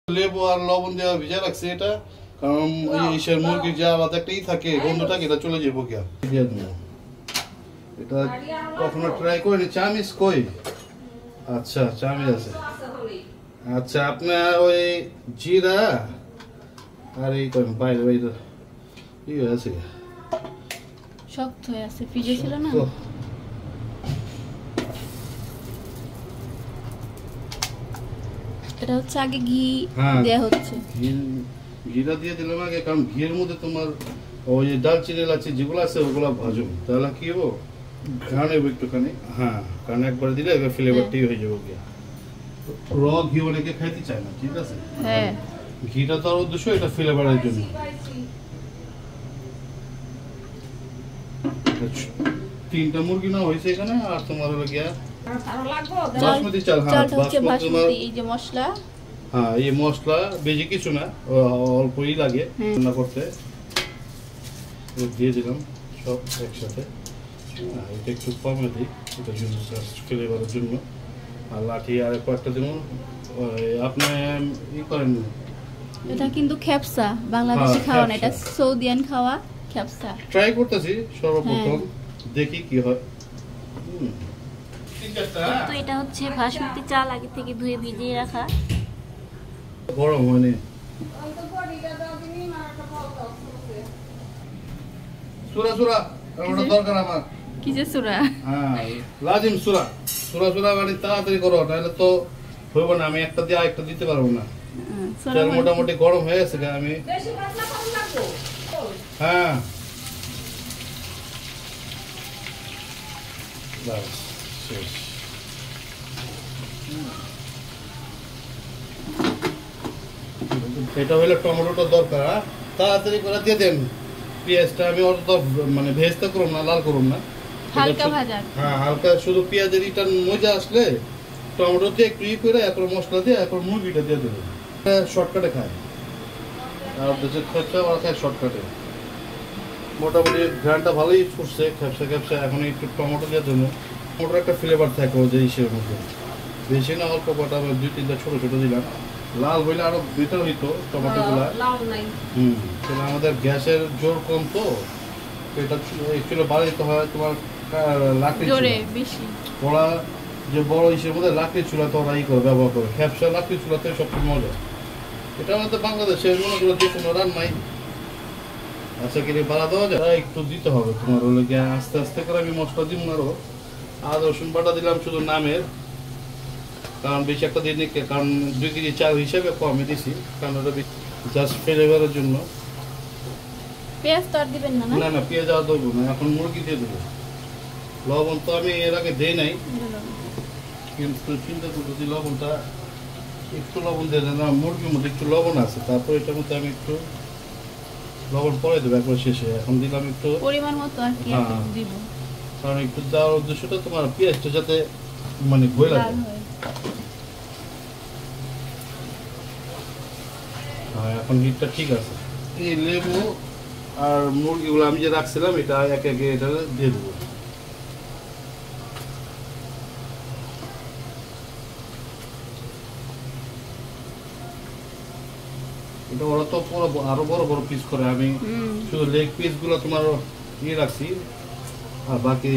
লেবু আর লবণ দেওয়া ভিজা রাখছে এটা, কারণ এই মুরগির যে আলাদা একটাই থাকে গন্ধটা এটা চলে যাবো গিয়া। এটা কখনো ট্রাই করিনি। চামিচ কই? আচ্ছা চামিচ আছে। আচ্ছা আপনার ওই জিরা আর এই করেন বাইরে বাইরে কি আছে শক্ত হয়ে আছে, ফ্রিজে ছিল না। এটা হচ্ছে আগে ঘি দেয়া হচ্ছে। ঘিটা দিয়ে দিলাম আগে, কারণ ঘিয়ের মধ্যে তোমার ওই দালচিনি এলাচি যেগুলো আছে ওগুলো ভাজুন, তাহলে কি হবো ঘ্রাণ হবে একটুখানি। হ্যাঁ, কারণ একবার দিলে ফ্লেভারটাই হয়ে যাবো গিয়া। র ঘি অনেকে খাইতে চায় না, ঠিক আছে। হ্যাঁ, ঘিটা তো উদ্দেশ্য এটা ফ্লেভারের জন্য। তিনটা মুরগি না হয়েছে এখানে, আর তোমার হলো গিয়া বাসমতি চাল। হ্যাঁ বাসমতি, এই যে মশলা। হ্যাঁ এই মশলা বেশি কিছু না, অল্পই লাগে রান্না করতে। দিয়ে দিলাম সব একসাথে। এটা একটু কমে দিই, এটার জন্য ফ্লেভারের জন্য। আর লাঠি আর কয়েকটা দিব। আপনি ই করেন, এটা কিন্তু খেপসা, বাংলাদেশি খাওয়া না, এটা সৌদিয়ান খাওয়া খেপসা। ট্রাই করতেছি সর্বপ্রথম, দেখি কি হয়। তো এটা হচ্ছে বাসমতি চাল আগে থেকে ধুয়ে ভিজিয়ে রাখা। গরম হয়নি। সুরা সুরা ওটা দরকার আমার। কি যে সুরা? হ্যাঁ লাজিম সুরা। সুরা সুরা মানে তাড়াতাড়ি করো, নাহলে তো হইব না। আমি একটা দিয়ে আরেকটা দিতে পারবো না। চাল মোটামুটি গরম হয়ে গেছে। আমি হ্যাঁ বাস শেষ। এটা হলো টমেটোটা দরকার, তাড়াতাড়ি করে দিয়ে দেন। পেঁয়াজটা আমি অত মানে ভেজতে করুন না, লাল করুন না, হালকা ভাজা। হ্যাঁ হালকা, শুধু পেঁয়াজের ইটা মজা আসলে টমেটো দিয়ে একটু ই করে এরপর মশলা দিয়ে এরপর মুরগিটা দিয়ে দেবেন। শর্টকাটে খায়, আর দেশের খেপসা ওরা খায় শর্টকাটে। মোটামুটি ঘ্রানটা ভালোই ফুটছে, খেপসা খেপসা। এখন একটু টমেটো দিয়ে দেবো। টমেটোর একটা ফ্লেভার থাকে ওই যে ইসের মধ্যে, বেশি না অল্প কটা, 2-3টা ছোট ছোট দিলাম। লাল হইলে আরো বেটার হইতো টমেটো গুলা। তাহলে আমাদের গ্যাসের জোর কম, তো এটা একচুয়ালি বাড়ি দিতে হয় তোমার লাকড়ি ওরা যে বড় ইসের মধ্যে লাকড়ি চুলা তো ওরা ই করে ব্যবহার করে। খেপসা লাকড়ি চুলাতে সবচেয়ে মজা। এটা আমাদের বাংলাদেশের মনে করো যে কোনো রান্নাই আচ্ছা কিনে বাড়া দেওয়া যায়, একটু দিতে হবে তোমার হলো গিয়ে আস্তে আস্তে করে। আমি মশলা দিব না, আরো আদা রসুন বাটা দিলাম শুধু নামের, কারণ বেশি একটা দিই, কারণ 2 কেজি চাল হিসেবে কমই দিছি, কারণ ওটা জাস্ট ফ্লেভারের জন্য। পেঁয়াজ তো আর দিবেন না? না না পেঁয়াজ আর দেবো না, এখন মুরগি দিয়ে দেবো। লবণ তো আমি এর আগে দেই নাই, কিন্তু চিন্তা করতেছি লবণটা একটু লবণ দিয়ে দেন। মুরগির মধ্যে একটু লবণ আছে, তারপর এটার মধ্যে আমি একটু লবণ পরে দেবো একবার শেষে। এখন দিলাম একটু পরিমাণ মতো আর কি দিব, কারণ একটু দেওয়ার উদ্দেশ্যটা তোমার পেঁয়াজটা যাতে মানে গলা যায়। হ্যাঁ এখন হিটটা ঠিক আছে। এই লেবু আর মুরগিগুলো আমি যে রাখছিলাম এটা একে একে এটা দিয়ে দেবো। এটা ওরা তো পুরো আরো বড় বড় পিস করে, আমি শুধু লেগ পিস গুলো তোমার ইয়ে রাখছি, আর বাকি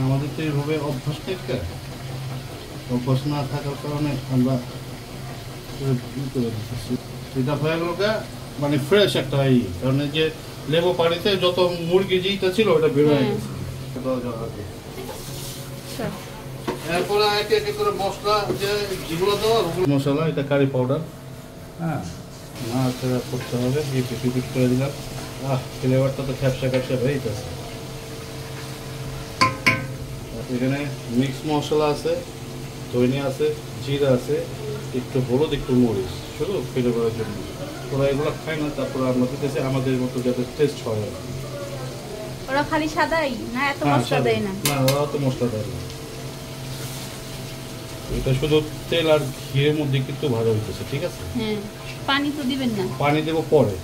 আমাদের তো এইভাবে অভ্যাস থেকে, অভ্যাস না থাকার কারণে আমরা এটা হয়ে গেল মানে ফ্রেশ একটা কারণ যে লেবু পানিতে যত মুরগি যেটা ছিল ওটা বের হয়ে গেছে। এরপরে একে একে করে মশলা যে যেগুলো দেওয়া মশলা, এটা কারি পাউডার। হ্যাঁ নাড়াচাড়া করতে হবে, রিপিট করে দিলাম। ফ্লেভারটা তো খেপসা খেপসা হয়ে গেছে। এখানে মিক্স মশলা আছে, ধনিয়া আছে, জিরা আছে, একটু হলুদ, একটু মরিচ, শুধু ফ্লেভারের জন্য। ওরা এগুলো খায় না, তারপরে আমাদের কাছে আমাদের মতো যাতে টেস্ট হয়। ওরা খালি সাদাই না, এত মশলা দেয় না। না ওরা তো মশলা দেয় না। এটা শুধু তেল আর ঘিয়ের মধ্যে কিন্তু ভালো হইতেছে, ঠিক আছে? হ্যাঁ, পানি তো দিবেন না? পানি দেবো পরে,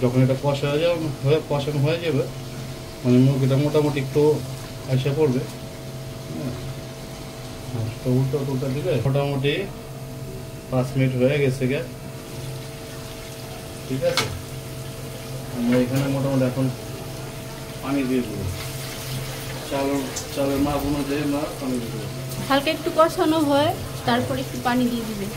যখন এটা কষানো হয়ে যাবে, মানে মুরগিটা মোটামুটি একটু এসে পড়বে। উল্টা দিলে মোটামুটি 5 মিনিট হয়ে গেছে গে, ঠিক আছে? আমরা এখানে মোটামুটি এখন পানি দিয়ে দেবো, চালের মাপ অনুযায়ী আমরা পানি দিয়ে দেবো। হালকা একটু কষানো হয়, তারপর একটু পানি দিয়ে দিবে।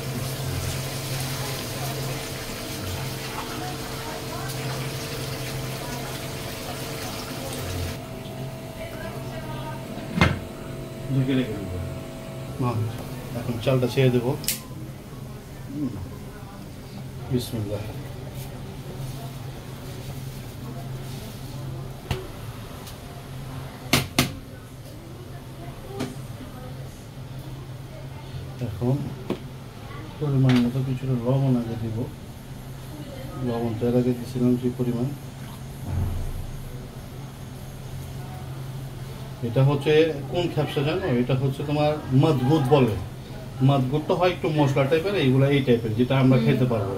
ঢেকে রেখে দেবো। এখন চালটা ছেড়ে দেবো। বিসমিল্লাহ। এখন পরিমাণ মতো কিছুটা লবণ আগে দিব। লবণ তো এর আগে দিয়েছিলাম যে পরিমাণ। এটা হচ্ছে কোন খ্যাপসা জানো? এটা হচ্ছে তোমার মজবুত বলে। মজবুতটা হয় একটু মশলা টাইপের, এইগুলা এই টাইপের, যেটা আমরা খেতে পারবো।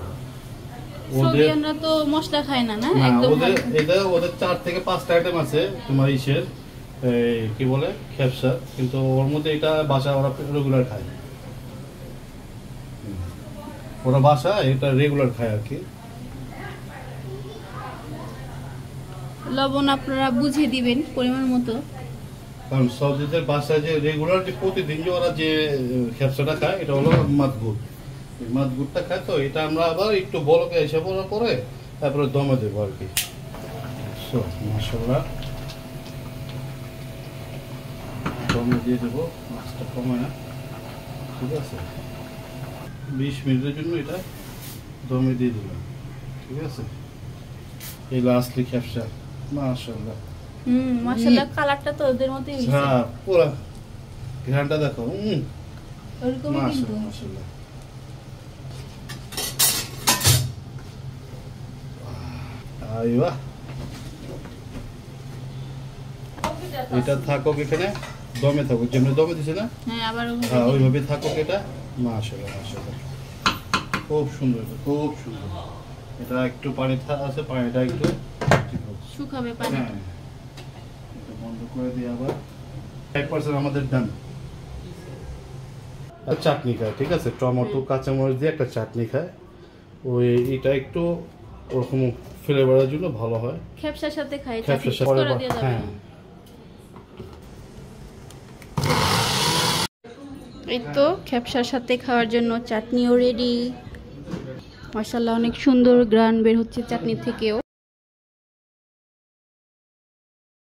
সৌদিয়ানরা তো মশলা খায় না, না? একদম ওদের 4 থেকে 5টা আইটেম আছে তোমার ইসের, কি বলে, খ্যাপসা, কিন্তু ওর মধ্যে এটা বাসা ওরা রেগুলার খায়। ওরা বাসা এটা রেগুলার খায় আর কি। লবণ আপনারা বুঝে দিবেন পরিমাণ মতো, কারণ সৌদিদের বাসায় যে রেগুলার যে প্রতিদিন যে ওরা যে খ্যাপসাটা খায়, এটা হলো মাদগুট। এই মাদগুটটা খায়, তো এটা আমরা আবার একটু বলকে এসে পড়ার পরে তারপরে দমে দেবো আর কি। মাশাআল্লাহ, দমে দিয়ে দেবো, মাছটা কমে না, ঠিক আছে? 20 মিনিটের জন্য এটা দমে দিয়ে দিলাম, ঠিক আছে? এই লাস্টলি খ্যাপসা, মাশাআল্লাহ। মাশাআল্লাহ, কালারটা তো ওদের মতই হইছে। হ্যাঁ, পুরো ঘ্রাণটা দেখো। ওরকমই কিন্তু। মাশাআল্লাহ। আইবা, এটা থাকুক এখানে, দমে থাকুক, যেমন দমে দিছে না? হ্যাঁ, আবার ওইভাবে থাকুক এটা। মাশাআল্লাহ, মাশাআল্লাহ, খুব সুন্দর, খুব সুন্দর। এটা একটু পানি আছে, পানিটা একটু শুকাবে পানি। হ্যাঁ, এটা বন্ধ করে দিয়ে আবার 5% আমাদের ডান। আর চাটনি খায়, ঠিক আছে? টমেটো কাঁচামরিচ দিয়ে একটা চাটনি খায়, ওই এটা একটু ওরকম ফ্লেভারের জন্য ভালো হয়। খ্যাপসার সাথে খায়, খ্যাপসার সাথে, করে দিয়ে যাবে। হ্যাঁ। এই তো খ্যাপসার সাথে খাওয়ার জন্য চাটনিও রেডি। মাশাআল্লাহ, অনেক সুন্দর গ্রান বের হচ্ছে চাটনি থেকেও।